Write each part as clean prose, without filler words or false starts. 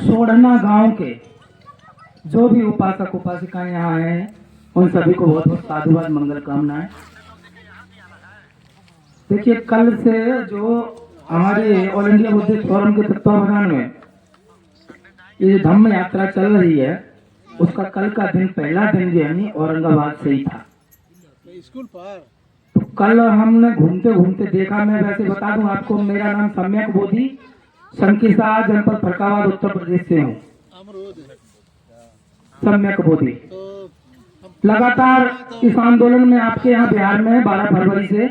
सोढ़ना गांव के जो भी उपासक उपासिकाएं यहाँ हैं उन सभी को बहुत बहुत साधुवाद मंगल कामनाएं। देखिए, कल से जो हमारे ऑल इंडिया बुद्धिस्ट फोरम के तत्वावधान में ये धम्म यात्रा चल रही है, उसका कल का दिन पहला दिन जो है औरंगाबाद से ही था। स्कूल पर तो कल हमने घूमते घूमते देखा, मैं वैसे बता दूं आपको, मेरा नाम सम्यक बोधि, संकिसा जनपद फरक्काबाद उत्तर प्रदेश से हूँ। सम्यक बोधि लगातार इस आंदोलन में आपके यहाँ बिहार में 12 फरवरी से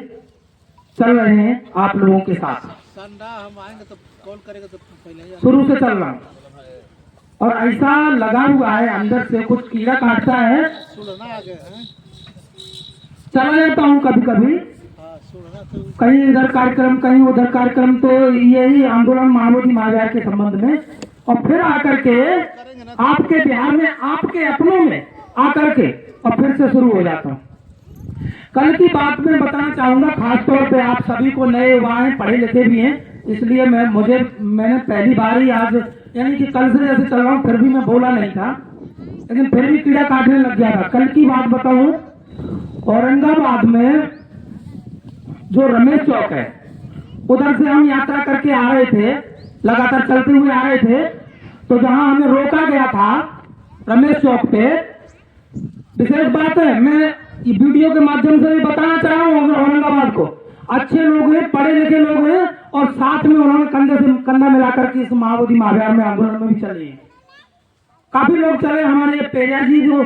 चल रहे हैं आप लोगों के साथ। हम आएंगे तो कॉल करेगा तो पहले शुरू से चल रहा हूँ और ऐसा लगा हुआ है अंदर से कुछ कीड़ा काटता है। सुनना आ गए हैं, चला जाता हूँ कभी कभी, सुनना तो कहीं इधर कार्यक्रम कहीं उधर कार्यक्रम, तो यही आंदोलन महाबोधि महाविहार के संबंध में, और फिर आकर के आपके बिहार में आपके अपनों में आकर के और फिर से शुरू हो जाता हूँ। कल की बात में बताना चाहूंगा, खासतौर पे आप सभी को नए युवा हैं, पढ़े लिखे भी हैं, इसलिए मैंने पहली बार ही आज, यानी कि कल से जैसे चल रहा हूँ, फिर भी मैं बोला नहीं था, लेकिन फिर भी कीड़ा काटने लग गया था। कल की बात बताऊं, औरंगाबाद में जो रमेश चौक है, उधर से हम यात्रा करके आ रहे थे, लगातार चलते हुए आ रहे थे, तो जहां हमें रोका गया था रमेश चौक पे, विशेष बात है, मैं ये वीडियो के माध्यम से भी बताना चाह रहा हूँ औरंगाबाद को, अच्छे लोग हैं, पढ़े लिखे लोग हैं, और साथ में उन्होंने कंधे से कंधा मिलाकर के इस महाबोधि महाविहार में आंदोलन में भी चले हैं। काफी लोग चले, हमारे पेरिया जी जो,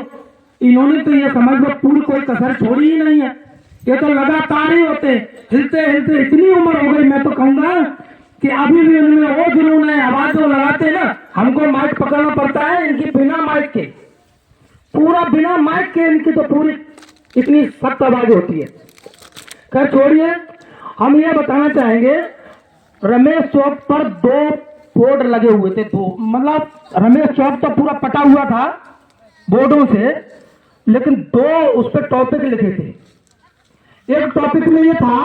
इन्होंने तो ये समझ लो पूरी कोई कसर छोड़ी ही नहीं है, ये तो लगातार ही होते हिलते हिलते इतनी उम्र हो गई, मैं तो कहूंगा कि अभी भी उनमें वो जुनून है, आवाज जो लगाते ना, हमको माइक पकड़ना पड़ता है, इनकी बिना माइक के, पूरा बिना माइक के इनकी तो पूरी इतनी सख्त आवाज होती है। खैर छोड़िए, हम ये बताना चाहेंगे, रमेश चौक पर 2 बोर्ड लगे हुए थे, 2, मतलब रमेश चौक तो पूरा पटा हुआ था बोर्डों से, लेकिन 2 उस पर टॉपिक लिखे थे। एक टॉपिक में ये था,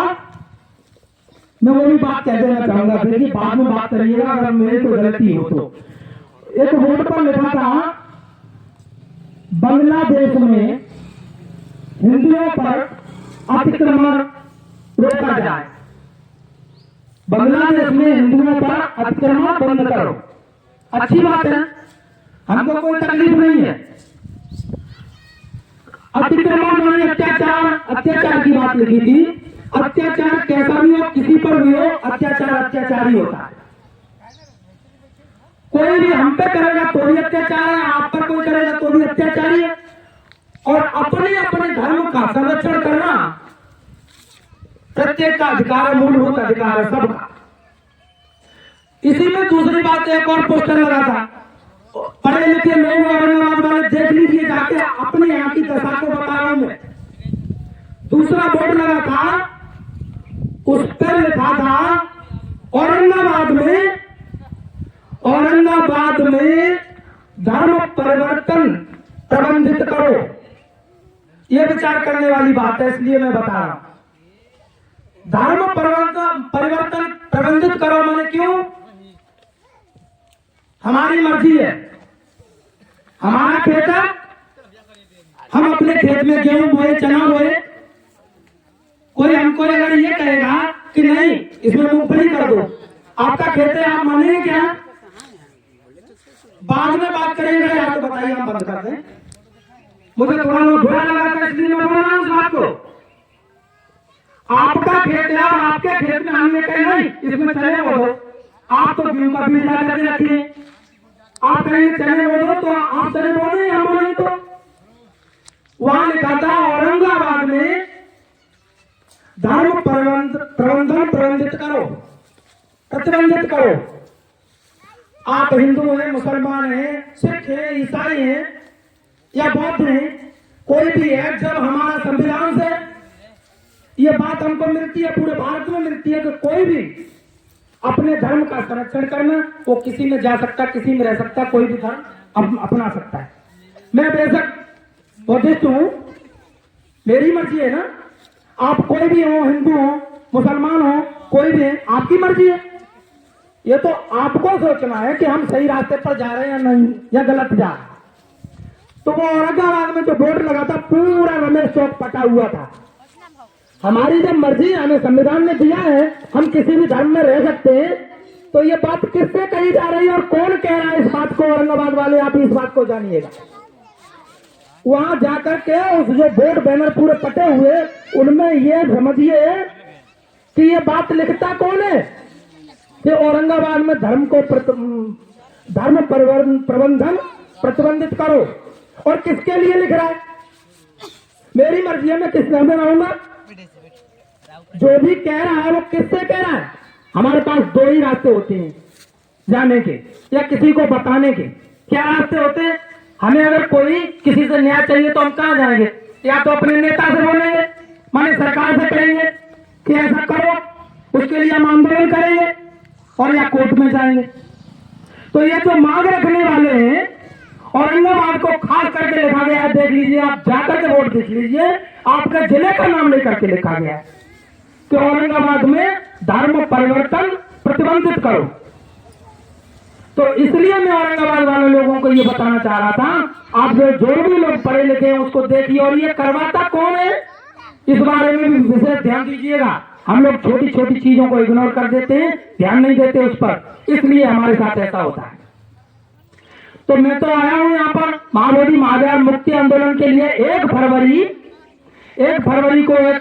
मैं वो भी बात कह देना चाहूंगा, देखिए बाद में बात करिएगा अगर मेरी कोई गलती हो तो। एक बोर्ड पर लिखा था, बांग्लादेश में हिंदुओं पर अतिक्रमण रोका जाए, बांग्लादेश में हिंदुओं पर अतिक्रमण बंद करो। अच्छी बात है, हमको कोई तकलीफ नहीं है। अतिक्रमण माने अत्याचार की बात लिखी थी। अत्याचार कैसा भी हो, किसी पर भी हो, अत्याचार ही होता है। कोई भी हम पे करेगा तो भी अत्याचार है, आप पर कोई करेगा तो भी अत्याचार ही है। और अपने अपने धर्म का संरक्षण करना प्रत्येक का अधिकार, मूलभूत अधिकार है सबका। इसी में दूसरी बात, एक और पोस्टर लगा था, पढ़े लिखे लोग औरंगाबाद वाले देख लीजिए जाके, अपने यहाँ की दशा को बता रहा हूं मैं। दूसरा बोर्ड लगा था, उस पर लिखा था, औरंगाबाद में धर्म परिवर्तन प्रबंधित करो। यह विचार करने वाली बात है, इसलिए मैं बता रहा हूं। धर्म परिवर्तन प्रबंधित करो मैंने क्यों? हमारी मर्जी है, हमारा खेत है, हम अपने खेत में गेहूं बोए, चना बोए, कोई हमको अगर ये कहेगा कि नहीं इसमें मूंगफली कर दो, आपका खेत है, आप मानेंगे क्या? बाद में बात करेंगे, या तो बताइए हम बंद कर दें। मुझे थोड़ा बुरा लगा था, इसलिए मैं बोल रहा हूं उस बात को। आपका खेत है और आपके खेत में हमने कहा नहीं इसमें चने बोलो, आप तो गेहूं का बीज ला करके रखिए, आप कहेंगे चने बोलो तो आप चने बोले, हम बोले तो। वहां लिखा था, औरंगाबाद में धर्म प्रबंधन प्रतिबंधित करो। आप हिंदू हैं, मुसलमान हैं, सिख हैं, ईसाई हैं या बौद्ध हैं, कोई भी है, जब हमारा संविधान से ये बात हमको मिलती है, पूरे भारत में मिलती है कि कोई भी अपने धर्म का संरक्षण करना, वो किसी में जा सकता, किसी में रह सकता, कोई भी धर्म अपना सकता है। मैं बेशक बुद्धिस्ट हूं, मेरी मर्जी है ना, आप कोई भी हो, हिंदू हो, मुसलमान हो, कोई भी है, आपकी मर्जी है। ये तो आपको सोचना है कि हम सही रास्ते पर जा रहे हैं या नहीं, या गलत जा रहे हैं। तो वो औरंगाबाद में जो बोर्ड लगा था पूरा रमेश चौक पटा हुआ था। हमारी जब मर्जी हमें संविधान ने दिया है, हम किसी भी धर्म में रह सकते हैं, तो ये बात किससे कही जा रही है और कौन कह रहा है इस बात को? औरंगाबाद वाले आप इस बात को जानिएगा। वहां जाकर के उस जो बोर्ड बैनर पूरे पटे हुए, उनमें ये समझिए कि ये बात लिखता कौन है कि औरंगाबाद में धर्म को धर्म प्रबंधन प्रतिबंधित करो, और किसके लिए लिख रहा है? मेरी मर्जी है, मैं किस धर्म में रहूंगा? जो भी कह रहा है वो किससे कह रहा है? हमारे पास दो ही रास्ते होते हैं जाने के या किसी को बताने के। क्या रास्ते होते हैं? हमें अगर कोई किसी से न्याय चाहिए तो हम कहाँ जाएंगे? या तो अपने नेता से बोलेंगे, माने सरकार से कहेंगे कि ऐसा करो, उसके लिए हम आंदोलन करेंगे, और या कोर्ट में जाएंगे। तो ये जो मांग रखने वाले हैं, औरंगाबाद को खास करके लिखा गया है, देख लीजिए आप, जाकर के वोट देख लीजिए, आपके जिले का नाम लेकर के लिखा गया है कि औरंगाबाद में धर्म परिवर्तन प्रतिबंधित करो। तो इसलिए मैं औरंगाबाद वाले लोगों को ये बताना चाह रहा था, आप जो भी लोग पढ़े लिखे हैं उसको देखिए, और ये करवाता कौन है इस बारे में भी विशेष ध्यान दीजिएगा। हम लोग छोटी छोटी चीजों को इग्नोर कर देते हैं, ध्यान नहीं देते उस पर, इसलिए हमारे साथ ऐसा होता है। तो मैं तो आया हूं यहाँ पर महाबोधि महाविहार मुक्ति आंदोलन के लिए 1 फरवरी को एक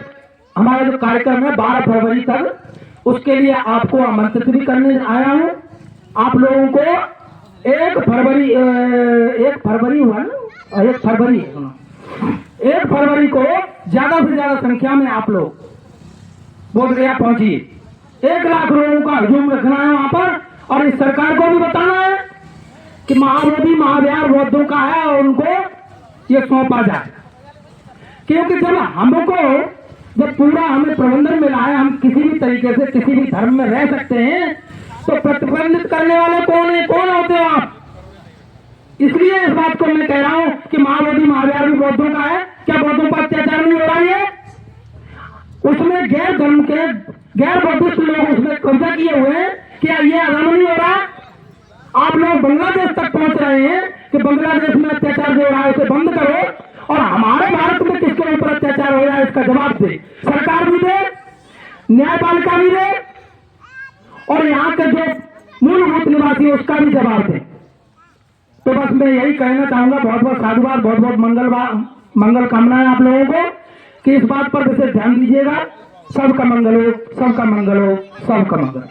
हमारा जो कार्यक्रम है 12 फरवरी तक, उसके लिए आपको आमंत्रित भी करने आया हूं। आप लोगों को 1 फरवरी को ज्यादा से ज्यादा संख्या में आप लोग बोध गया पहुंचिए। 1 लाख लोगों का हजूम रखना है वहां पर, और इस सरकार को भी बताना है कि महाबोधि महाविहार बौद्धों का है और उनको ये सौंपा जाए। क्योंकि जब पूरा हमें प्रबंधन मिला है, हम किसी भी तरीके से किसी भी धर्म में रह सकते हैं, तो प्रतिबंधित करने वाले कौन है? कौन होते हो आप? इसलिए इस बात को मैं कह रहा हूं कि महाबोधि महाविहार भी बौद्धों का है। क्या बौद्धों पर अत्याचार नहीं हो रहा है? उसमें गैर धर्म के गैर बौद्धिस्ट लोग उसमें कब्जा किए हुए हैं। क्या ये आराम नहीं हो रहा? आप लोग बांग्लादेश तक पहुंच रहे हैं कि बांग्लादेश में अत्याचार जो हो रहा है उसे बंद करो, और हमारे भारत में किसके ऊपर अत्याचार हो रहा है इसका जवाब दे। सरकार भी दे, न्यायपालिका भी दे, और यहाँ के जो मूलभूत निवासी उसका भी जवाब दे। तो बस मैं यही कहना चाहूंगा, बहुत बहुत साधुवाद, बहुत बहुत मंगल कामनाएं आप लोगों को, कि इस बात पर विशेष ध्यान दीजिएगा। सबका मंगल हो, सबका मंगल हो, सबका मंगल।